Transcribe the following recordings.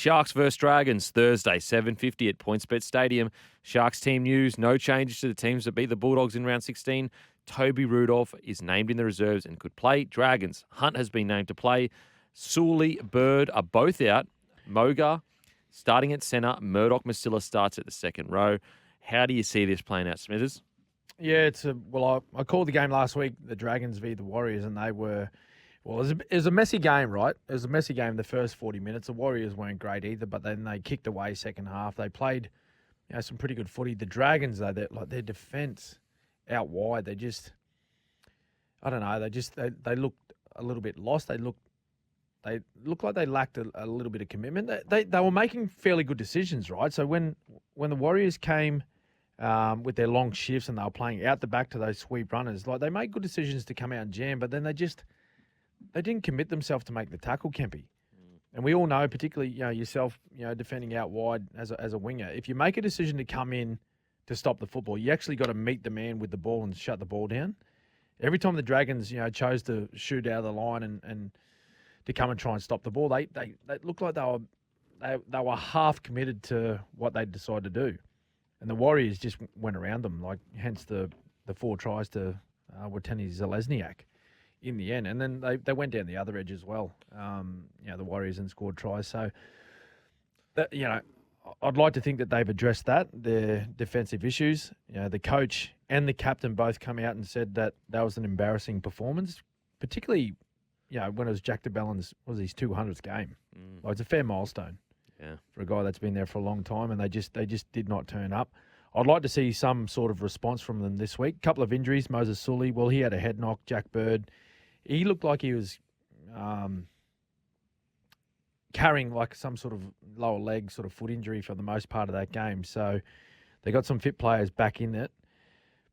Sharks versus Dragons, Thursday, 7:50 at PointsBet Stadium. Sharks team news, no changes to the teams that beat the Bulldogs in round 16. Toby Rudolph is named in the reserves and could play. Dragons, Hunt has been named to play. Sully, Bird are both out. Moga starting at centre. Murdoch Masilla starts at the second row. How do you see this playing out, Smithers? Yeah, I called the game last week, the Dragons v the Warriors, and they were, it was a messy game, right? It was a messy game the first 40 minutes. The Warriors weren't great either, but then they kicked away second half. They played, some pretty good footy. The Dragons, though, their defence out wide, they just, I don't know, they looked a little bit lost. They looked like they lacked a little bit of commitment. They were making fairly good decisions, right? So when the Warriors came with their long shifts and they were playing out the back to those sweep runners, like they made good decisions to come out and jam, but then they didn't commit themselves to make the tackle, Kempy. And we all know, particularly yourself, defending out wide as a winger, if you make a decision to come in to stop the football, you actually got to meet the man with the ball and shut the ball down. Every time the Dragons, chose to shoot out of the line and to come and try and stop the ball, they looked like they were half committed to what they decided to do, and the Warriors just went around them. Hence the 4 tries to Wateni Zalesniak in the end, and then they went down the other edge as well. The Warriors and scored tries. So that I'd like to think that they've addressed their defensive issues. The coach and the captain both come out and said that was an embarrassing performance, particularly when it was Jack DeBellin's, his 200th game. It's a fair milestone for a guy that's been there for a long time, and they just did not turn up. I'd like to see some sort of response from them this week. Couple of injuries. Moses Sully, he had a head knock. Jack Bird, he looked like he was carrying some sort of lower leg sort of foot injury for the most part of that game. So they got some fit players back in it.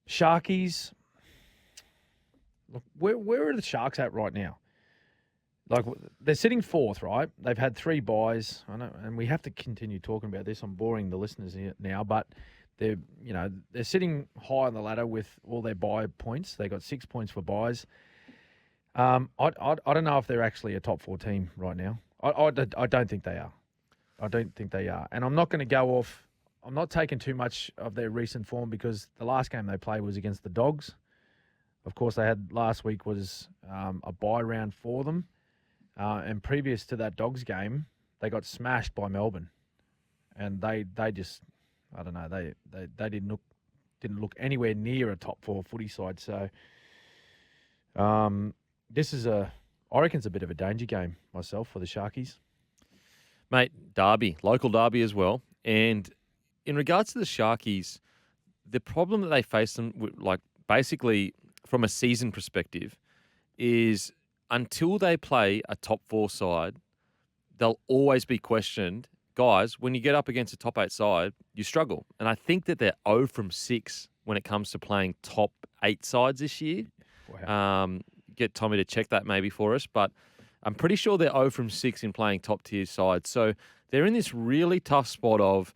Sharkies, look, where are the Sharks at right now? They're sitting 4th, right? They've had 3 buys. I know, and we have to continue talking about this. I'm boring the listeners here now, but they're sitting high on the ladder with all their buy points. They got 6 points for buys. I don't know if they're actually a top 4 team right now. I don't think they are. I don't think they are. And I'm not going to go off. I'm not taking too much of their recent form because the last game they played was against the Dogs. Of course, they had last week was a bye round for them. And previous to that Dogs game, they got smashed by Melbourne, and they just, I don't know, they didn't look anywhere near a top 4 footy side. So, this is I reckon it's a bit of a danger game myself for the Sharkies, Mate. Derby, local derby as well. And in regards to the Sharkies, the problem that they face them, basically from a season perspective, is until they play a top 4 side, they'll always be questioned. Guys, when you get up against a top 8 side, you struggle. And I think that they're 0 from 6 when it comes to playing top 8 sides this year. Wow. Get Tommy to check that maybe for us. But I'm pretty sure they're 0 from 6 in playing top tier sides. So they're in this really tough spot of,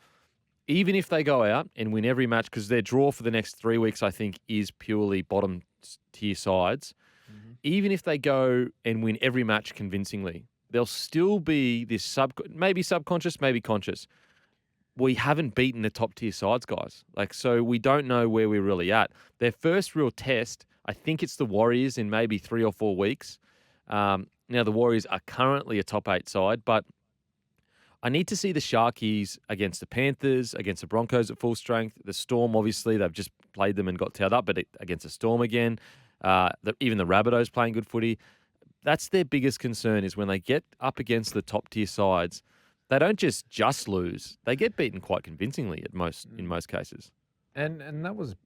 even if they go out and win every match, because their draw for the next 3 weeks, I think, is purely bottom tier sides. Even if they go and win every match convincingly, there'll still be this maybe subconscious, maybe conscious. We haven't beaten the top tier sides, guys. So we don't know where we're really at. Their first real test, I think it's the Warriors in maybe 3 or 4 weeks. Now the Warriors are currently a top 8 side, but I need to see the Sharkies against the Panthers, against the Broncos at full strength. The Storm, obviously, they've just played them and got towed up, but against the Storm again. Even the Rabbitohs playing good footy. That's their biggest concern, is when they get up against the top tier sides, they don't just lose. They get beaten quite convincingly in most cases. And that was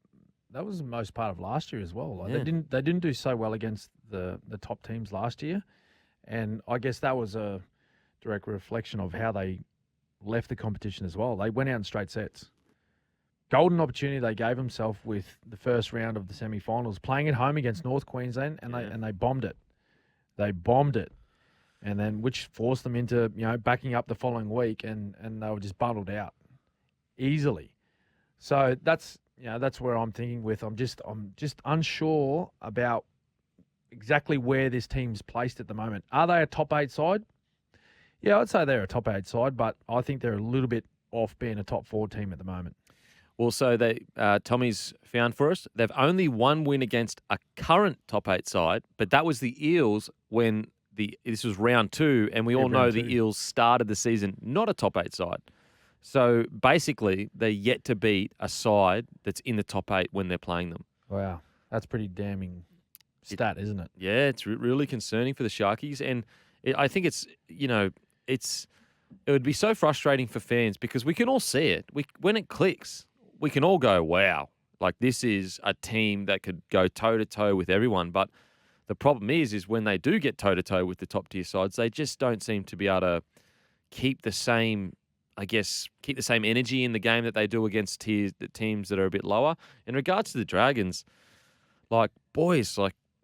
the most part of last year as well. Yeah. They didn't do so well against the top teams last year, and I guess that was a direct reflection of how they left the competition as well. They went out in straight sets. Golden opportunity they gave themselves with the first round of the semi-finals, playing at home against North Queensland, and they bombed it. They bombed it, and then which forced them into backing up the following week, and they were just bundled out easily. So that's where I'm thinking with. I'm just unsure about exactly where this team's placed at the moment. Are they a top 8 side? Yeah, I'd say they're a top 8 side, but I think they're a little bit off being a top 4 team at the moment. Also, Tommy's found for us, they've only one win against a current top 8 side, but that was the Eels when this was round 2, and we all know round the 2. Eels started the season not a top 8 side. So basically, they're yet to beat a side that's in the top 8 when they're playing them. Wow, that's pretty damning stat, isn't it? Yeah, it's really concerning for the Sharkies, and I think it would be so frustrating for fans because we can all see it. When it clicks, we can all go, wow, like this is a team that could go toe-to-toe with everyone. But the problem is when they do get toe-to-toe with the top-tier sides, they just don't seem to be able to keep the same energy in the game that they do against the teams that are a bit lower. In regards to the Dragons, boys,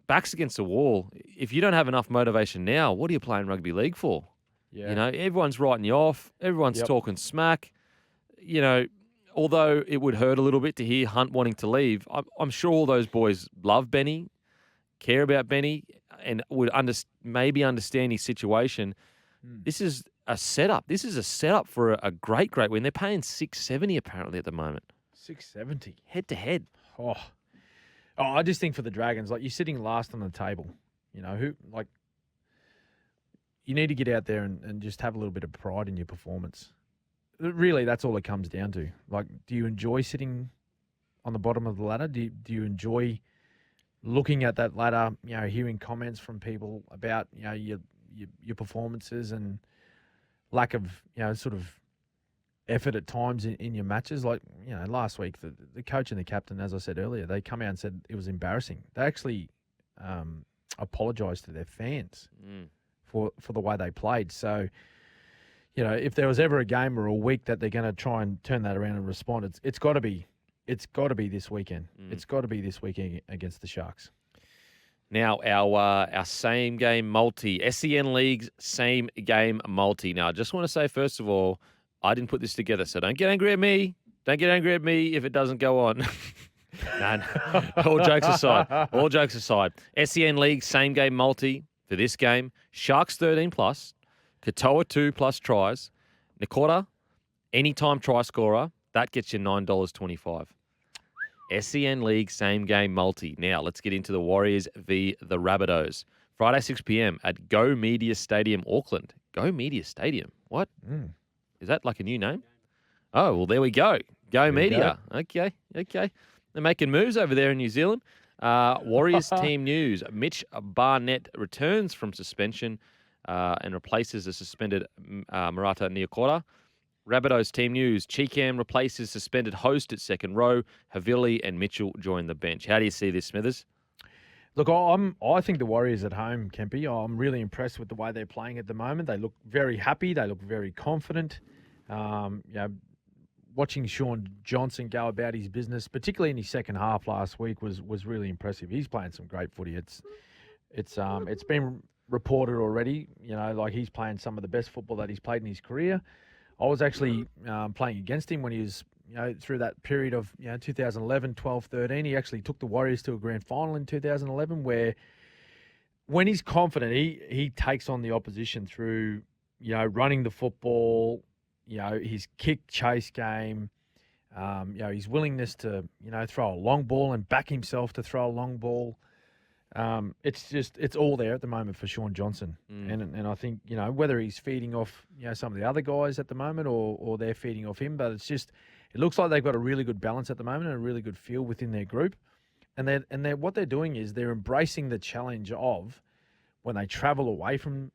backs against the wall. If you don't have enough motivation now, what are you playing rugby league for? Yeah. Everyone's writing you off. Everyone's talking smack. Although it would hurt a little bit to hear Hunt wanting to leave, I'm sure all those boys love Benny, care about Benny, and would maybe understand his situation. This is a setup. This is a setup for a great win. They're paying $670 apparently at the moment. $670 head to head. Oh, I just think for the Dragons, you're sitting last on the table. You need to get out there and just have a little bit of pride in your performance. Really, that's all it comes down to. Do you enjoy sitting on the bottom of the ladder? Do you enjoy looking at that ladder, hearing comments from people about, your performances and lack of, sort of effort at times in your matches? Last week, the coach and the captain, as I said earlier, they come out and said it was embarrassing. They actually apologised to their fans for the way they played. So, if there was ever a game or a week that they're going to try and turn that around and respond, it's got to be this weekend. It's got to be this weekend against the Sharks. Now, our same game multi, SEN League's same game multi. Now, I just want to say, first of all, I didn't put this together, so don't get angry at me. Don't get angry at me if it doesn't go on. No. All jokes aside. SEN League same game multi for this game. Sharks 13 plus, Katoa 2 plus tries, Nakota anytime try scorer. That gets you $9.25. SEN League same game multi. Now, let's get into the Warriors v. the Rabbitohs. Friday, 6 p.m. at Go Media Stadium, Auckland. Go Media Stadium? What? Is that like a new name? Oh, well, there we go. Go Media. Okay. They're making moves over there in New Zealand. Warriors team news. Mitch Barnett returns from suspension and replaces the suspended Murata Niokora. Rabbitohs team news. Cheekham replaces suspended host at second row. Havili and Mitchell join the bench. How do you see this, Smithers? Look, I think the Warriors at home, Kempy, I'm really impressed with the way they're playing at the moment. They look very happy. They look very confident. Watching Sean Johnson go about his business, particularly in his second half last week, was really impressive. He's playing some great footy. It's been reported already, he's playing some of the best football that he's played in his career. I was actually playing against him when he was, through that period of 2011, 12, 13. He actually took the Warriors to a grand final in 2011, where when he's confident, he takes on the opposition through, running the football, his kick chase game, his willingness to, throw a long ball and back himself to throw a long ball. It's all there at the moment for Sean Johnson. And I think, whether he's feeding off, some of the other guys at the moment or they're feeding off him, but it looks like they've got a really good balance at the moment and a really good feel within their group. And what they're doing is they're embracing the challenge of when they travel away from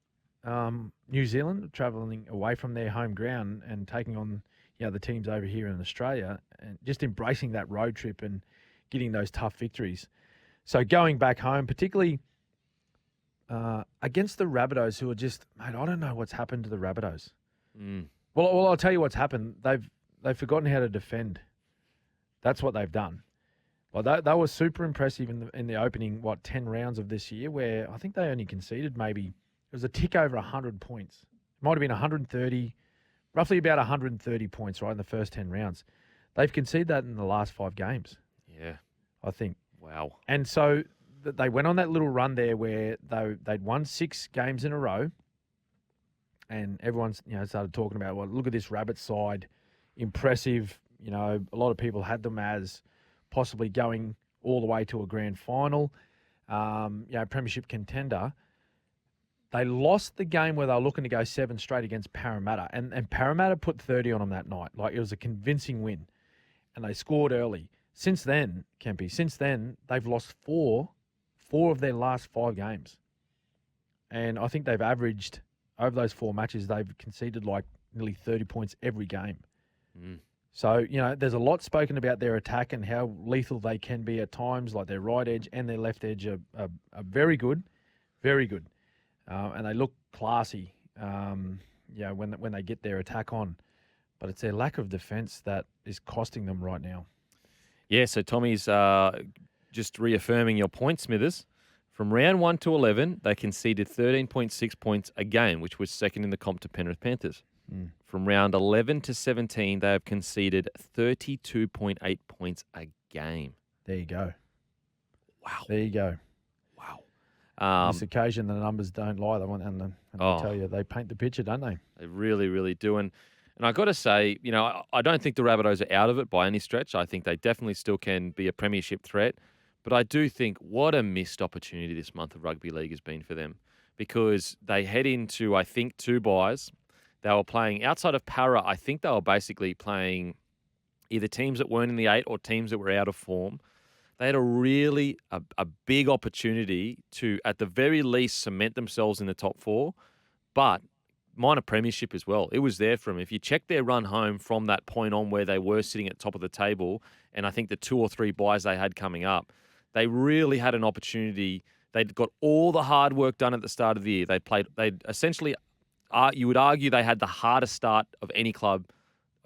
New Zealand, traveling away from their home ground and taking on, the teams over here in Australia, and just embracing that road trip and getting those tough victories. So going back home, particularly against the Rabbitohs, who are just, mate, I don't know what's happened to the Rabbitohs. Well, I'll tell you what's happened. They've forgotten how to defend. That's what they've done. Well, they were super impressive in the opening, 10 rounds of this year, where I think they only conceded maybe, it was a tick over 100 points. It might have been 130, roughly about 130 points, right, in the first 10 rounds. They've conceded that in the last 5 games. Yeah. I think. Wow. And so they went on that little run there where they'd won 6 games in a row, and everyone's started talking about, well, look at this Rabbit side, impressive. A lot of people had them as possibly going all the way to a grand final, premiership contender. They lost the game where they were looking to go 7 straight against Parramatta, and Parramatta put 30 on them that night. Like, it was a convincing win, and they scored early. Since then, Kempy, they've lost four of their last 5 games. And I think they've averaged, over those 4 matches, they've conceded like nearly 30 points every game. Mm. So, there's a lot spoken about their attack and how lethal they can be at times. Like, their right edge and their left edge are very good, very good. And they look classy, when they get their attack on. But it's their lack of defence that is costing them right now. Yeah, so Tommy's just reaffirming your point, Smithers. From round 1 to 11, they conceded 13.6 points a game, which was second in the comp to Penrith Panthers. Mm. From round 11 to 17, they have conceded 32.8 points a game. There you go. Wow. There you go. Wow. On this occasion, the numbers don't lie. And I tell you, they paint the picture, don't they? They really, really do. And I got to say, I don't think the Rabbitohs are out of it by any stretch. I think they definitely still can be a premiership threat. But I do think what a missed opportunity this month of rugby league has been for them, because they head into, I think, 2 buys. They were playing outside of Para. I think they were basically playing either teams that weren't in the 8 or teams that were out of form. They had a big opportunity to, at the very least, cement themselves in the top 4, but minor premiership as well. It was there for them. If you check their run home from that point on where they were sitting at top of the table, and I think the 2 or 3 buys they had coming up, they really had an opportunity. They'd got all the hard work done at the start of the year. They'd essentially, you would argue they had the hardest start of any club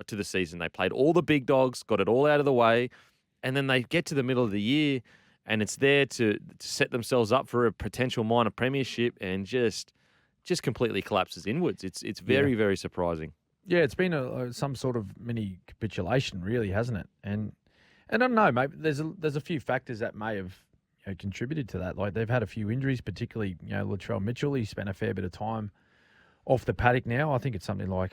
to the season. They played all the big dogs, got it all out of the way, and then they get to the middle of the year, and it's there to set themselves up for a potential minor premiership, and just completely collapses inwards. It's very, very surprising. Yeah, it's been some sort of mini capitulation, really, hasn't it? And I don't know, mate. There's a few factors that may have contributed to that. Like, they've had a few injuries, particularly Latrell Mitchell. He spent a fair bit of time off the paddock now. I think it's something like,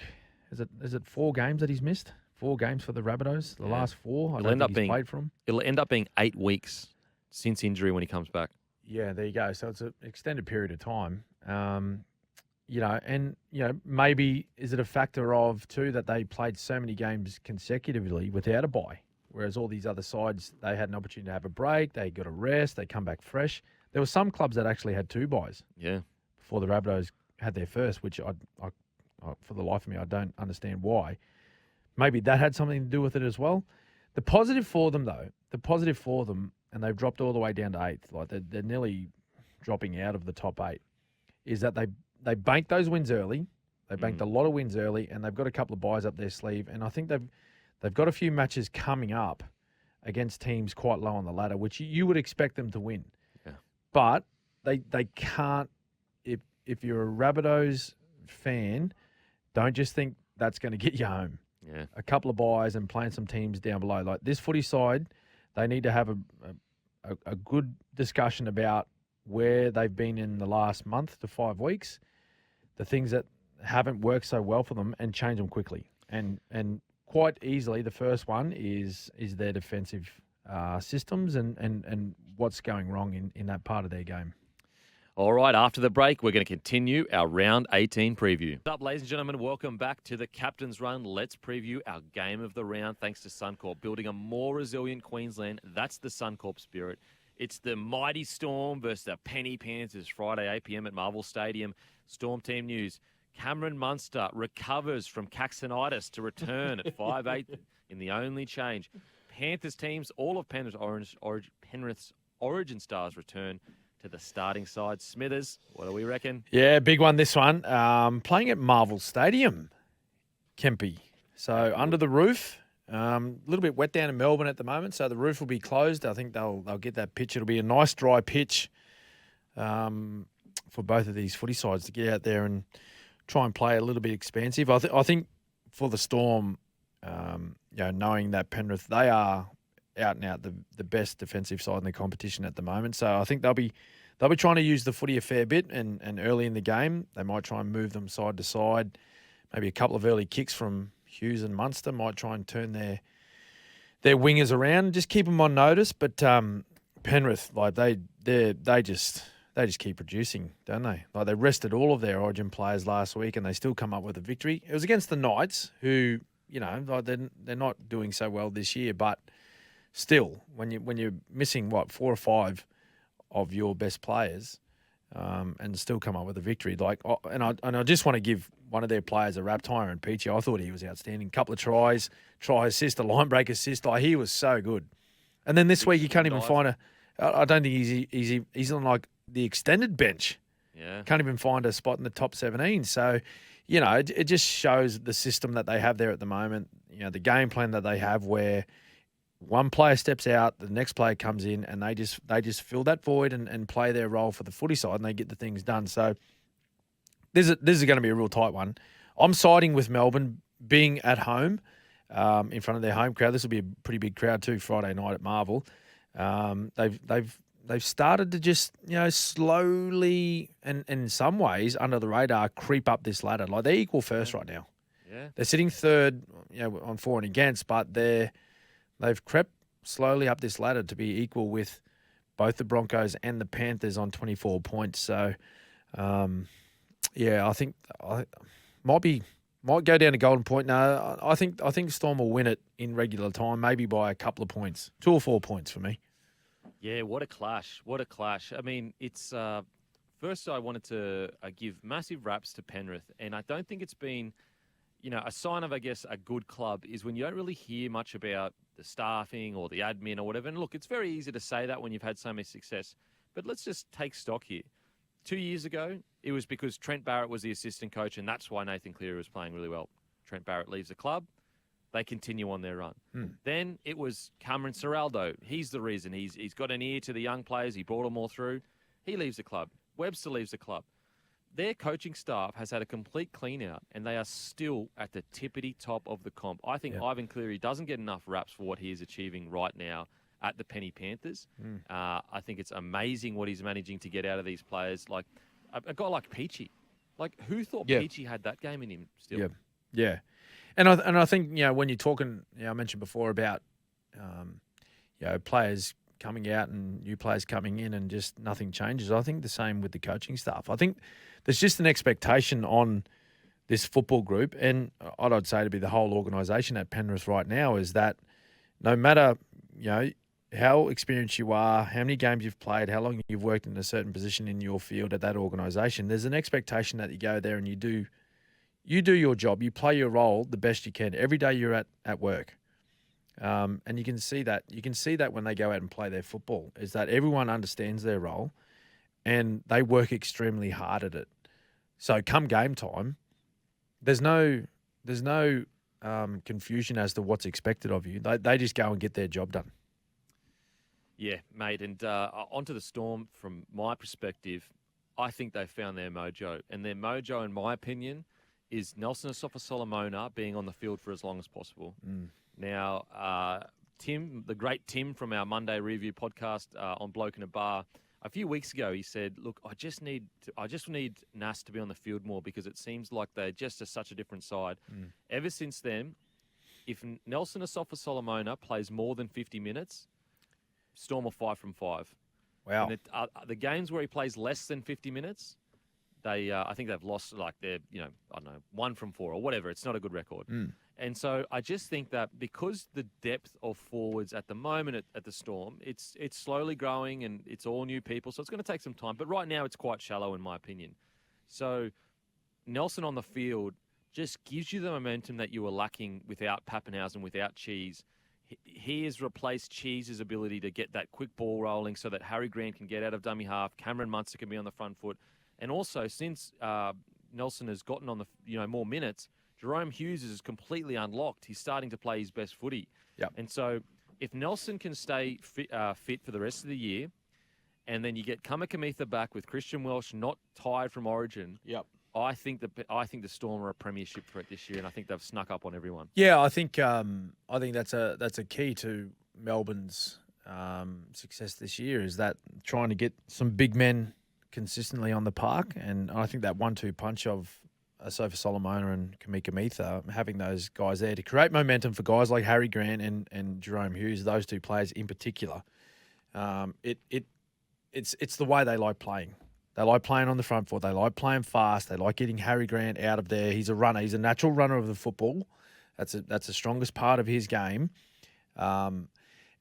is it 4 games that he's missed? 4 games for the Rabbitohs. The last 4. I don't think he's played for them. It'll end up being 8 weeks since injury when he comes back. Yeah, there you go. So it's an extended period of time. Maybe is it a factor of too that they played so many games consecutively without a bye, whereas all these other sides, they had an opportunity to have a break, they got a rest, they come back fresh. There were some clubs that actually had 2 byes. Yeah. Before the Rabbitohs had their first, which I for the life of me, I don't understand why. Maybe that had something to do with it as well. The positive for them, and they've dropped all the way down to 8th, like they're nearly dropping out of the top 8, is that they banked those wins early. They banked a lot of wins early, and they've got a couple of buys up their sleeve. And I think they've got a few matches coming up against teams quite low on the ladder, which you would expect them to win. Yeah. But they can't. If you're a Rabbitohs fan, don't just think that's going to get you home. Yeah. A couple of buys and playing some teams down below. Like this footy side, they need to have a good discussion about where they've been in the last month to 5 weeks, the things that haven't worked so well for them, and change them quickly. And quite easily, the first one is their defensive systems and what's going wrong in that part of their game. All right, after the break, we're going to continue our Round 18 preview. What's up, ladies and gentlemen? Welcome back to the Captain's Run. Let's preview our game of the round thanks to Suncorp. Building a more resilient Queensland, that's the Suncorp spirit. It's the mighty Storm versus the Penny Panthers, Friday, 8 p.m. at Marvel Stadium. Storm team news. Cameron Munster recovers from Caxonitis to return at 5'8" in the only change. Panthers teams, all of Penrith's Origin stars return to the starting side. Smithers, what do we reckon? Yeah, big one, this one. Playing at Marvel Stadium, Kempy. So under the roof, a little bit wet down in Melbourne at the moment, so the roof will be closed. I think they'll get that pitch. It'll be a nice dry pitch for both of these footy sides to get out there and try and play a little bit expansive. I think for the Storm, knowing that Penrith, they are out and out the best defensive side in the competition at the moment. So I think they'll be they'll be trying to use the footy a fair bit, and early in the game, they might try and move them side to side. Maybe a couple of early kicks from Hughes and Munster might try and turn their wingers around, just keep them on notice. But Penrith, like they just keep producing, don't they? Like they rested all of their Origin players last week, and they still come up with a victory. It was against the Knights, who like they're not doing so well this year, but still, when you're missing 4 or 5 of your best players, and still come up with a victory, and I just want to give one of their players a rap, Tyrone Peachy. I thought he was outstanding. Couple of tries, try assist, a line break assist. He was so good. And then this week you can't even find I don't think he's on like the extended bench. Yeah, can't even find a spot in the top 17. So, it just shows the system that they have there at the moment. The game plan that they have, where one player steps out, the next player comes in, and they just fill that void and play their role for the footy side, and they get the things done. So this is going to be a real tight one. I'm siding with Melbourne being at home, in front of their home crowd. This will be a pretty big crowd too Friday night at Marvel. They've started to just slowly and in some ways under the radar creep up this ladder. Like they're equal first right now. Yeah, they're sitting third, on for and against, but they've crept slowly up this ladder to be equal with both the Broncos and the Panthers on 24 points. So, I think I might go down to Golden Point. No, I think Storm will win it in regular time, maybe by a couple of points, 2 or 4 points for me. Yeah, what a clash. What a clash. I mean, it's first I wanted to give massive raps to Penrith, and I don't think it's been, a sign of, I guess, a good club is when you don't really hear much about the staffing or the admin or whatever. And look, it's very easy to say that when you've had so much success, but let's just take stock here. 2 years ago, it was because Trent Barrett was the assistant coach, and that's why Nathan Cleary was playing really well. Trent Barrett leaves the club. They continue on their run. Then it was Cameron Ciraldo. He's the reason. He's got an ear to the young players. He brought them all through. He leaves the club. Webster leaves the club. Their coaching staff has had a complete clean-out, and they are still at the tippity top of the comp. I think Ivan Cleary doesn't get enough raps for what he is achieving right now at the Penny Panthers. I think it's amazing what he's managing to get out of these players. Like a guy like Peachy. Like, who thought Peachy had that game in him still? Yeah. And I think, when you're talking, I mentioned before about, players coming out and new players coming in and just nothing changes. I think the same with the coaching staff. I think there's just an expectation on this football group, and I'd say to be the whole organisation at Penrith right now, is that no matter, how experienced you are, how many games you've played, how long you've worked in a certain position in your field at that organisation, there's an expectation that you go there and you do your job, you play your role the best you can every day you're at work. And you can see that. You can see that when they go out and play their football, is that everyone understands their role and they work extremely hard at it. So come game time, there's no confusion as to what's expected of you. They just go and get their job done. Yeah, mate. And onto the Storm, from my perspective, I think they've found their mojo. And their mojo, in my opinion, is Nelson Asofa-Solomona being on the field for as long as possible. Now, Tim, the great Tim from our Monday review podcast on Bloke in a Bar, a few weeks ago, he said, "Look, I just need Nas to be on the field more because it seems like they're just such a different side." Ever since then, if Nelson Asofa-Solomona plays more than 50 minutes, Storm are 5 from 5. Wow. And the games where he plays less than 50 minutes, I think they've lost, I don't know, 1 from 4 or whatever. It's not a good record. And so I just think that because the depth of forwards at the moment at the Storm, it's slowly growing and it's all new people. So it's going to take some time. But right now it's quite shallow in my opinion. So Nelson on the field just gives you the momentum that you were lacking without Pappenhausen, without Cheese. He has replaced Cheese's ability to get that quick ball rolling so that Harry Grant can get out of dummy half. Cameron Munster can be on the front foot. And also, since Nelson has gotten on the more minutes, Jerome Hughes is completely unlocked. He's starting to play his best footy. Yep. And so if Nelson can stay fit for the rest of the year, and then you get Kamikamica back with Christian Welsh not tired from Origin, I think the Storm are a premiership threat this year, and I think they've snuck up on everyone. Yeah, I think that's a key to Melbourne's success this year is that trying to get some big men consistently on the park. And I think that 1-2 punch of Sofa Solomona and Kamika Mitha, having those guys there to create momentum for guys like Harry Grant and Jerome Hughes, those two players in particular, it's the way they like playing. They like playing on the front foot. They like playing fast. They like getting Harry Grant out of there. He's a runner. He's a natural runner of the football. That's the strongest part of his game. And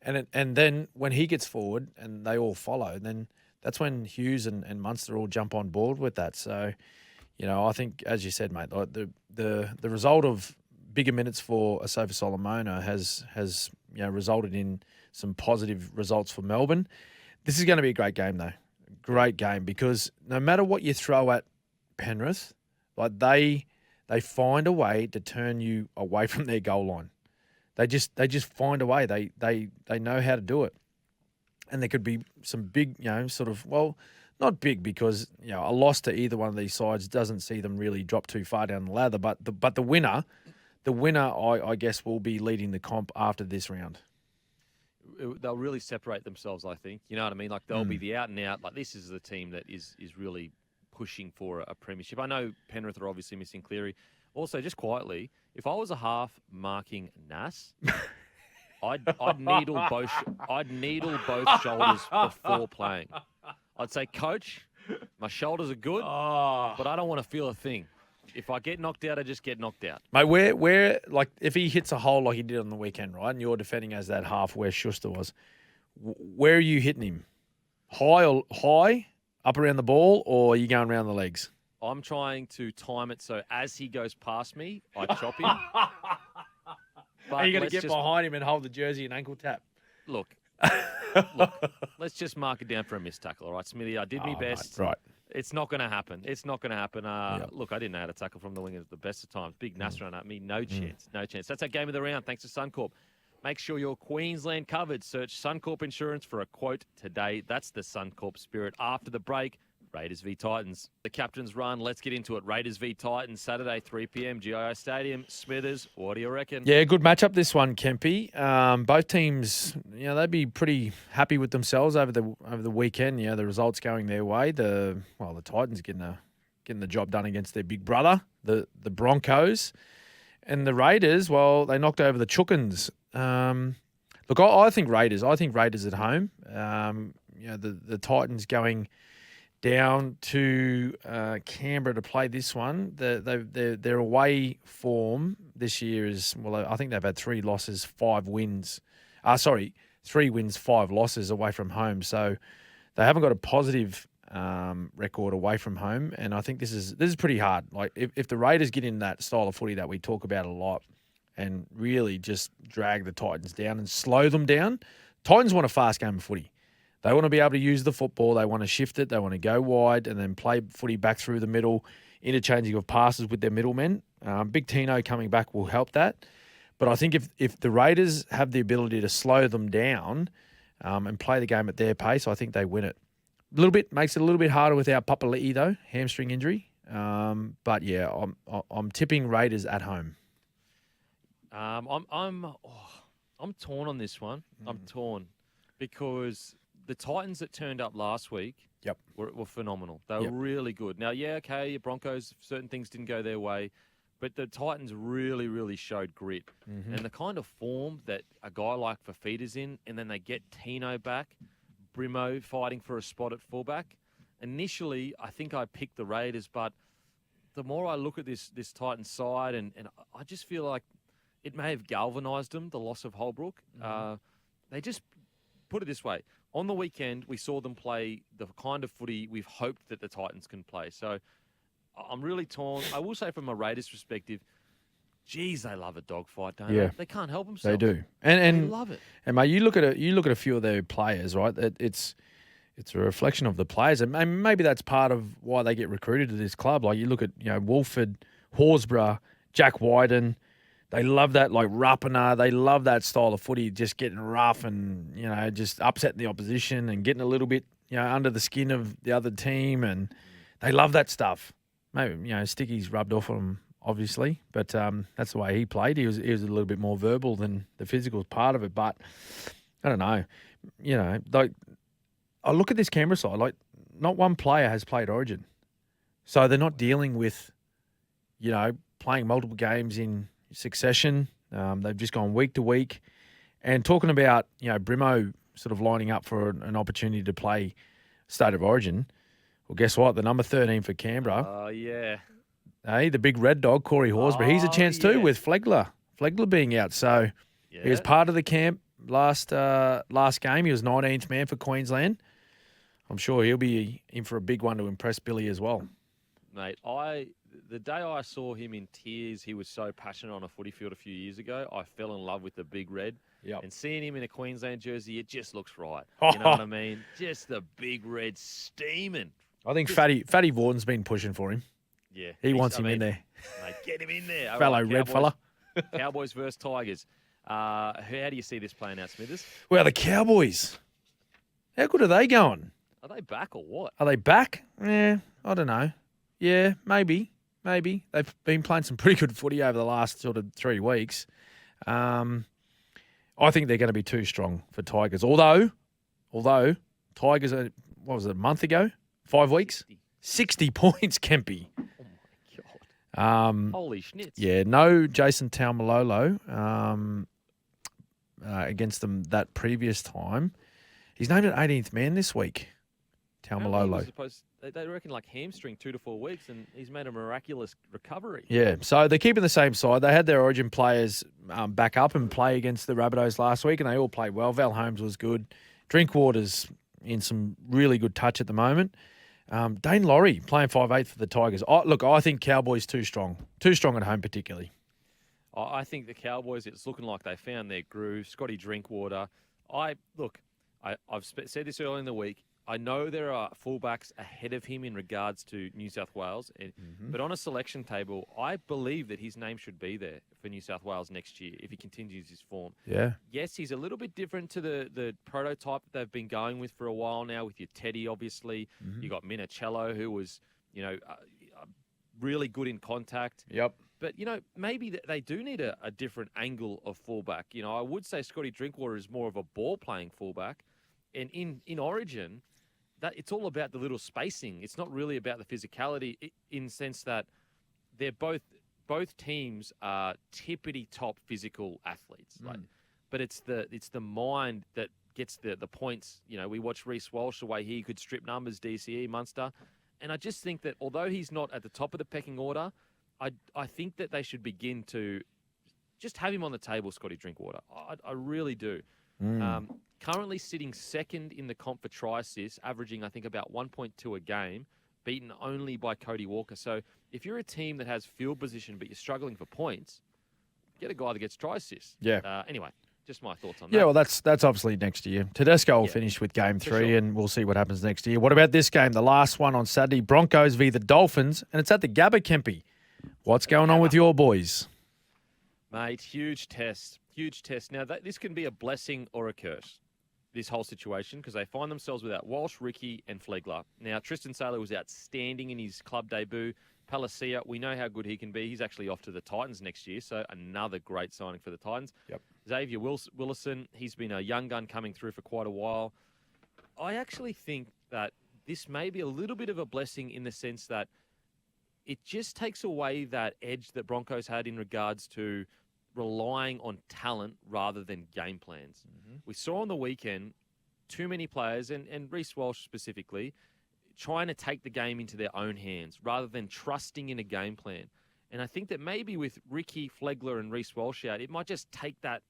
then when he gets forward and they all follow, then that's when Hughes and Munster all jump on board with that. So, I think, as you said, mate, like the result of bigger minutes for Sofa Solomona has resulted in some positive results for Melbourne. This is going to be a great game, though. Great game, because no matter what you throw at Penrith, like they find a way to turn you away from their goal line. They just find a way. They know how to do it. And there could be some big, not big, because a loss to either one of these sides doesn't see them really drop too far down the ladder. But the winner, I guess, will be leading the comp after this round. They'll really separate themselves, I think. You know what I mean? Like, they'll be the out and out. Like, this is the team that is really pushing for a premiership. I know Penrith are obviously missing Cleary. Also, just quietly, if I was a half marking Nas, I'd needle both shoulders before playing. I'd say, Coach, my shoulders are good, but I don't want to feel a thing. If I get knocked out, I just get knocked out. Mate, where like if he hits a hole like he did on the weekend, right, and you're defending as that half where Schuster was, where are you hitting him? High, up around the ball, or are you going around the legs? I'm trying to time it so as he goes past me, I chop him. Are you going to get behind him and hold the jersey and ankle tap? Look, let's just mark it down for a missed tackle, all right, Smithy? I did my best. Mate, right. It's not going to happen. Look, I didn't know how to tackle from the wing at the best of times. Big Nas run at me. No chance. That's our game of the round, thanks to Suncorp. Make sure you're Queensland covered. Search Suncorp Insurance for a quote today. That's the Suncorp spirit. After the break, Raiders v Titans. The captain's run. Let's get into it. Raiders v Titans, Saturday, 3 p.m, GIO Stadium. Smithers, what do you reckon? Yeah, good matchup this one, Kempy. Both teams, they'd be pretty happy with themselves over the weekend. The results going their way. The Titans getting the job done against their big brother, the Broncos, and the Raiders. Well, they knocked over the Chookins. Look, I think Raiders. I think Raiders at home. The Titans going down to Canberra to play this one. Their away form this year is, I think they've had 3 losses, 5 wins. 3 wins, 5 losses away from home. So they haven't got a positive record away from home, and I think this is pretty hard. Like if the Raiders get in that style of footy that we talk about a lot and really just drag the Titans down and slow them down, Titans want a fast game of footy. They want to be able to use the football. They want to shift it. They want to go wide and then play footy back through the middle, interchanging of passes with their middlemen. Big Tino coming back will help that. But I think if the Raiders have the ability to slow them down and play the game at their pace, I think they win it. Makes it a little bit harder without Papali'i though, hamstring injury. But yeah, I'm tipping Raiders at home. I'm torn on this one. I'm torn because the Titans that turned up last week were phenomenal. They were really good. Now, Broncos, certain things didn't go their way, but the Titans really, really showed grit. Mm-hmm. And the kind of form that a guy like Fafita's in, and then they get Tino back, Brimo fighting for a spot at fullback. Initially, I think I picked the Raiders, but the more I look at this Titans side, and I just feel like it may have galvanised them, the loss of Holbrook. Mm-hmm. They just, put it this way, on the weekend, we saw them play the kind of footy we've hoped that the Titans can play. So I'm really torn. I will say from a Raiders perspective, geez, they love a dogfight, don't they? They can't help themselves. They do. And they love it. And mate, you look at a few of their players, right? It's a reflection of the players. And maybe that's part of why they get recruited to this club. Like you look at, Wolford, Horsburgh, Jack Wyden. They love that, like Rapana. They love that style of footy, just getting rough and, just upsetting the opposition and getting a little bit, under the skin of the other team. And they love that stuff. Maybe, Sticky's rubbed off on them, obviously, but that's the way he played. He was a little bit more verbal than the physical part of it. But I don't know. like I look at this Canberra side, like not one player has played Origin. So they're not dealing with, playing multiple games in succession. They've just gone week to week. And talking about, Brimo sort of lining up for an opportunity to play State of Origin. Well, guess what? The number 13 for Canberra. Oh, yeah. Hey, the big red dog, Corey Horsburgh. He's a chance too with Flegler. Flegler being out. So he was part of the camp last game. He was 19th man for Queensland. I'm sure he'll be in for a big one to impress Billy as well. Mate, the day I saw him in tears, he was so passionate on a footy field a few years ago. I fell in love with the big red. Yep. And seeing him in a Queensland jersey, it just looks right. You know what I mean? Just the big red steaming. I think Fatty Vorden's been pushing for him. Yeah. He wants him in there. Mate, get him in there. All Fellow right, red fella. Cowboys versus Tigers. How do you see this playing out, Smithers? Well, the Cowboys. How good are they going? Are they back or what? Are they back? I don't know. Yeah, maybe. They've been playing some pretty good footy over the last sort of 3 weeks. I think they're going to be too strong for Tigers. Although Tigers are, what was it, a month ago? 5 weeks? 60 points, Kempy. Oh, my God. Holy schnitz. Yeah, no Jason Taumalolo against them that previous time. He's named an 18th man this week, Taumalolo. They reckon like hamstring 2 to 4 weeks, and he's made a miraculous recovery. Yeah, so they're keeping the same side. They had their Origin players back up and play against the Rabbitohs last week, and they all played well. Val Holmes was good. Drinkwater's in some really good touch at the moment. Dane Laurie playing 5'8" for the Tigers. I think Cowboys too strong. Too strong at home particularly. I think the Cowboys, it's looking like they found their groove. Scotty Drinkwater. I've said this earlier in the week. I know there are fullbacks ahead of him in regards to New South Wales, but on a selection table, I believe that his name should be there for New South Wales next year if he continues his form. Yeah. Yes, he's a little bit different to the prototype that they've been going with for a while now with your Teddy, obviously. You got Minicello, who was, really good in contact. Yep. But, maybe they do need a different angle of fullback. I would say Scotty Drinkwater is more of a ball-playing fullback. And in Origin, that it's all about the little spacing. It's not really about the physicality in the sense that they're both teams are tippity-top physical athletes. But it's the mind that gets the points. We watched Reece Walsh, the way he could strip numbers, DCE, Munster. And I just think that although he's not at the top of the pecking order, I think that they should begin to just have him on the table, Scotty Drinkwater. I really do. Currently sitting second in the comp for try assists, averaging, I think, about 1.2 a game, beaten only by Cody Walker. So if you're a team that has field position but you're struggling for points, get a guy that gets try assists. Yeah. Anyway, just my thoughts on that. Yeah, well, that's obviously next year. Tedesco will finish with game 3, and we'll see what happens next year. What about this game, the last one on Saturday? Broncos v. the Dolphins, and it's at the Gabba, Kempy. What's going on with your boys? Mate, huge test. Huge test. Now, this can be a blessing or a curse, this whole situation, because they find themselves without Walsh, Ricky, and Flegler. Now, Tristan Saylor was outstanding in his club debut. Palacia, we know how good he can be. He's actually off to the Titans next year, so another great signing for the Titans. Yep. Xavier Willison, he's been a young gun coming through for quite a while. I actually think that this may be a little bit of a blessing in the sense that it just takes away that edge that Broncos had in regards to relying on talent rather than game plans. We saw on the weekend too many players, and Reece Walsh specifically, trying to take the game into their own hands rather than trusting in a game plan. And I think that maybe with Ricky, Flegler, and Reece Walsh out, it might just take that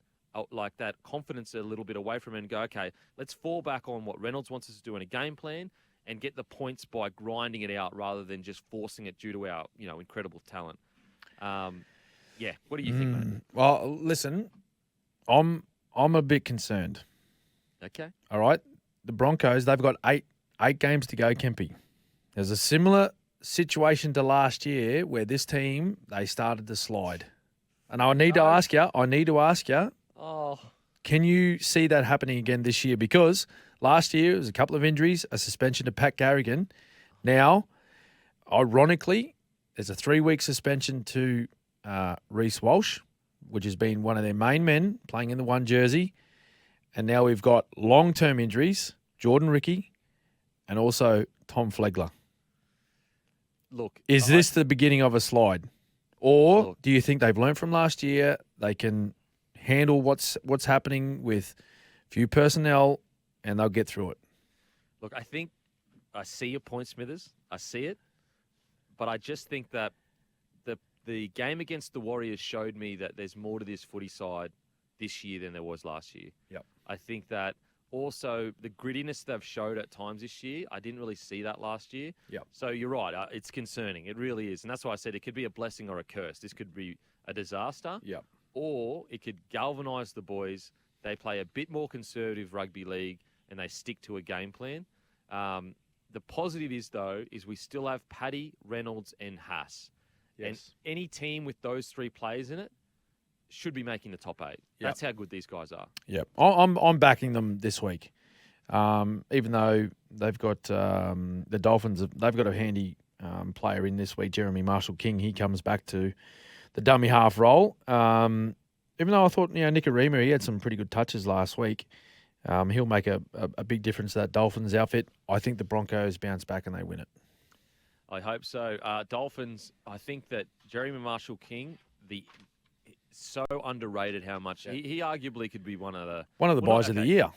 confidence a little bit away from it and go, okay, let's fall back on what Reynolds wants us to do in a game plan and get the points by grinding it out rather than just forcing it due to our, incredible talent. What do you think, mate? Well, listen, I'm a bit concerned. Okay. All right. The Broncos, they've got eight games to go, Kempy. There's a similar situation to last year where this team, they started to slide. And I need to ask you, can you see that happening again this year? Because last year it was a couple of injuries, a suspension to Pat Garrigan. Now, ironically, there's a 3-week suspension to Reece Walsh, which has been one of their main men playing in the one jersey. and now we've got long-term injuries, Jordan Ricky, and also Tom Flegler. Look, Is this the beginning of a slide? Or Look. do you think they've learned from last year? They can handle what's happening with few personnel and they'll get through it? Look, I think I see your point, Smithers. I see it. But I just think that the game against the Warriors showed me that there's more to this footy side this year than there was last year. Yep. I think that also the grittiness they've showed at times this year, I didn't really see that last year. Yep. So you're right. It's concerning. It really is. And that's why I said it could be a blessing or a curse. This could be a disaster. Yep. Or it could galvanise the boys. They play a bit more conservative rugby league and they stick to a game plan. The positive is, though, is we still have Paddy, Reynolds and Haas. Yes. And any team with those three players in it should be making the top 8. That's how good these guys are. Yep. I'm backing them this week. Even though they've got the Dolphins, they've got a handy player in this week, Jeremy Marshall-King. He comes back to the dummy half role. Even though I thought, Nikorima, he had some pretty good touches last week. He'll make a big difference to that Dolphins outfit. I think the Broncos bounce back and they win it. I hope so. Dolphins, I think that Jeremy Marshall-King, so underrated how much he arguably could be one of the buys of the year.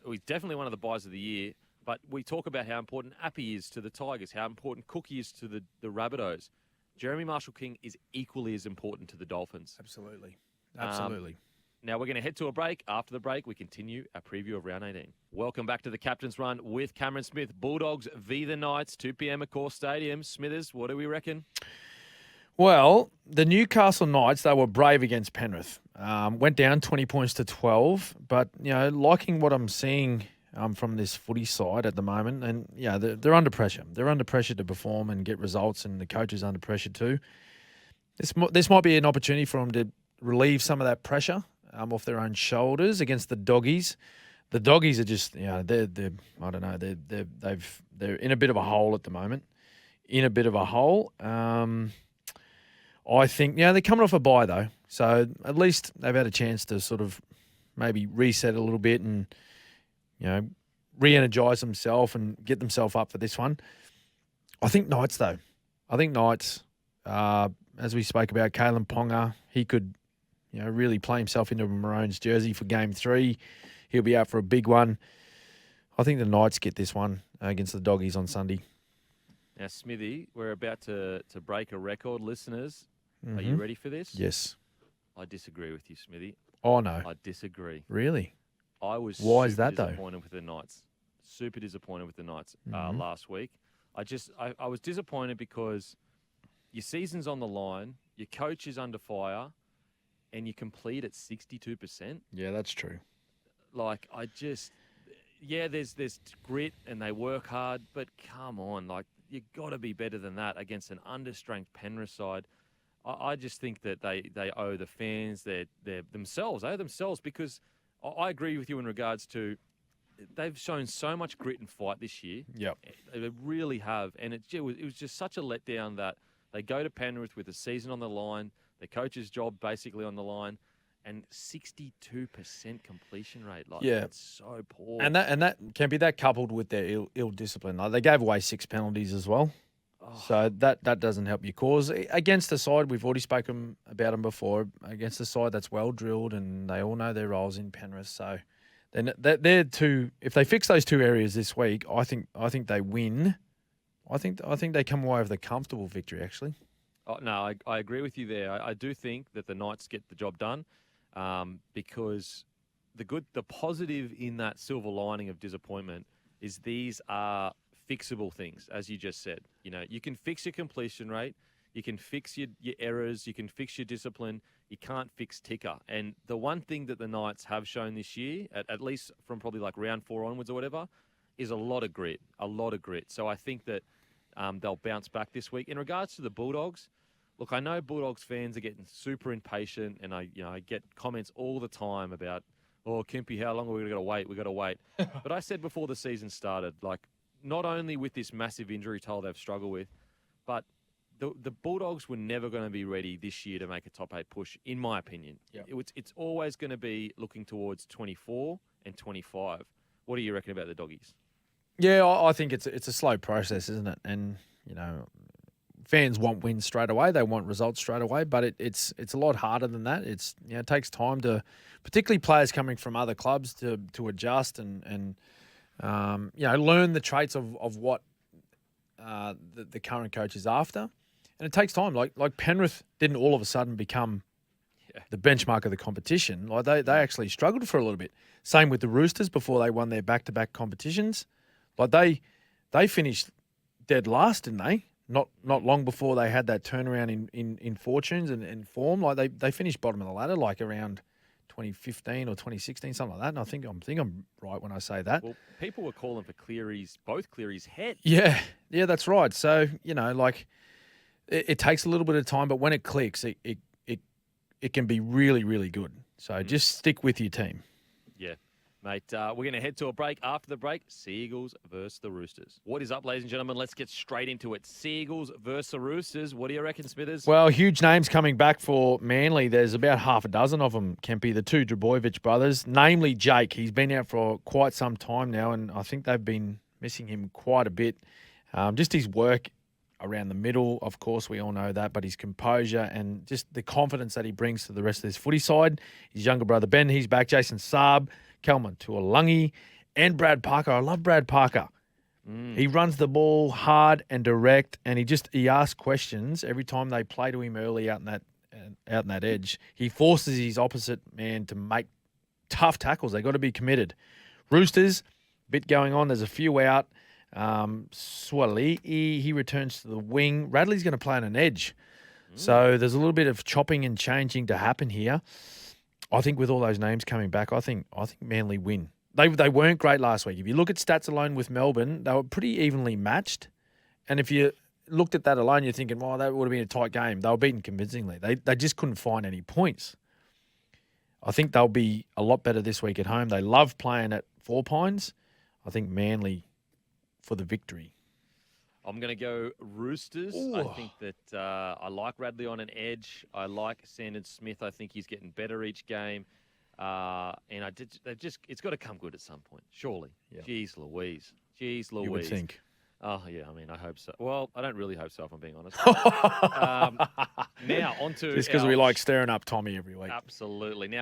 He's definitely one of the buys of the year. But we talk about how important Appy is to the Tigers, how important Cookie is to the Rabbitohs. Jeremy Marshall-King is equally as important to the Dolphins. Absolutely. Now we're going to head to a break. After the break, we continue our preview of Round 18. Welcome back to the Captain's Run with Cameron Smith. Bulldogs v the Knights, 2 p.m. at Core Stadium. Smithers, what do we reckon? Well, the Newcastle Knights, they were brave against Penrith. Went down 20 points to 12. But, liking what I'm seeing from this footy side at the moment. And, they're under pressure. They're under pressure to perform and get results, and the coach is under pressure too. This might be an opportunity for them to relieve some of that pressure off their own shoulders against the Doggies. The Doggies are just, they're I don't know, they're in a bit of a hole at the moment. I think, they're coming off a bye though, so at least they've had a chance to sort of maybe reset a little bit and, re-energise themselves and get themselves up for this one. I think Knights though. As we spoke about, Kalen Ponga, he could, really play himself into a Maroons jersey for Game 3. He'll be out for a big one. I think the Knights get this one against the Doggies on Sunday. Now, Smithy, we're about to break a record. Listeners, are you ready for this? Yes. I disagree with you, Smithy. Oh, no. I disagree. Really? Why is that, though? Disappointed with the Knights. Super disappointed with the Knights last week. I was disappointed because your season's on the line, your coach is under fire, and you complete at 62%. Yeah, that's true. There's grit and they work hard, but come on, you got to be better than that against an understrength Penrith side. I just think that they owe the fans, they owe themselves, because I agree with you in regards to they've shown so much grit and fight this year. Yep. They really have, and it was just such a letdown that they go to Penrith with the season on the line, the coach's job basically on the line, and 62% completion rate. That's so poor. And that can be that coupled with their ill discipline. They gave away 6 penalties as well. So that doesn't help your cause. Against the side, we've already spoken about them before, against the side that's well drilled and they all know their roles in Penrith. So then they're two. If they fix those 2 areas this week, I think they win. I think they come away with a comfortable victory, actually. Oh, no, I agree with you there. I do think that the Knights get the job done because the positive in that silver lining of disappointment is these are fixable things, as you just said. You can fix your completion rate, you can fix your errors, you can fix your discipline. You can't fix ticker. And the one thing that the Knights have shown this year, at least from probably round 4 onwards or whatever, is a lot of grit. So I think that they'll bounce back this week. In regards to the Bulldogs, look, I know Bulldogs fans are getting super impatient, and I get comments all the time about, Kempy, how long are we going to wait? We got to wait. But I said before the season started, not only with this massive injury toll they've struggled with, but the Bulldogs were never going to be ready this year to make a top 8 push, in my opinion. Yep. It's always going to be looking towards 24 and 25. What do you reckon about the Doggies? Yeah, I think it's a slow process, isn't it? And fans want wins straight away. They want results straight away, but it's a lot harder than that. It takes time to, particularly players coming from other clubs, to adjust and learn the traits of what the current coach is after. And it takes time. Like Penrith didn't all of a sudden become the benchmark of the competition. Like they actually struggled for a little bit. Same with the Roosters before they won their back-to-back competitions. Like they finished dead last, didn't they? Not long before they had that turnaround in fortunes and form. Like they finished bottom of the ladder, like around 2015 or 2016, something like that. And I think I'm right when I say that. Well, people were calling for both Cleary's head. Yeah, that's right. So it takes a little bit of time, but when it clicks, it can be really, really good. So just stick with your team. Yeah. Mate, we're going to head to a break. After the break, Seagulls versus the Roosters. What is up, ladies and gentlemen? Let's get straight into it. Seagulls versus the Roosters. What do you reckon, Smithers? Well, huge names coming back for Manly. There's about half a dozen of them, Kempy, the two Drabojevic brothers, namely Jake. He's been out for quite some time now, and I think they've been missing him quite a bit. Just his work around the middle, of course, we all know that, but his composure and just the confidence that he brings to the rest of this footy side. His younger brother, Ben, he's back. Jason Saab, Kelman Tuolangi, and Brad Parker. I love Brad Parker. He runs the ball hard and direct, and he asks questions every time they play to him early out in that edge. He forces his opposite man to make tough tackles. They got to be committed. Roosters, bit going on. There's a few out. Swali'i, he returns to the wing. Radley's going to play on an edge. So there's a little bit of chopping and changing to happen here. I think with all those names coming back, I think Manly win. They weren't great last week. If you look at stats alone with Melbourne, they were pretty evenly matched. And if you looked at that alone, you're thinking, well, that would have been a tight game. They were beaten convincingly. They just couldn't find any points. I think they'll be a lot better this week at home. They love playing at Four Pines. I think Manly for the victory. I'm going to go Roosters. Ooh. I think that I like Radley on an edge. I like Sandon Smith. I think he's getting better each game. And it's got to come good at some point, surely. Yeah. Jeez Louise. You would think. Oh, yeah, I mean, I hope so. Well, I don't really hope so, if I'm being honest. Now, on to Just because we like stirring up Tommy every week. Absolutely. Now,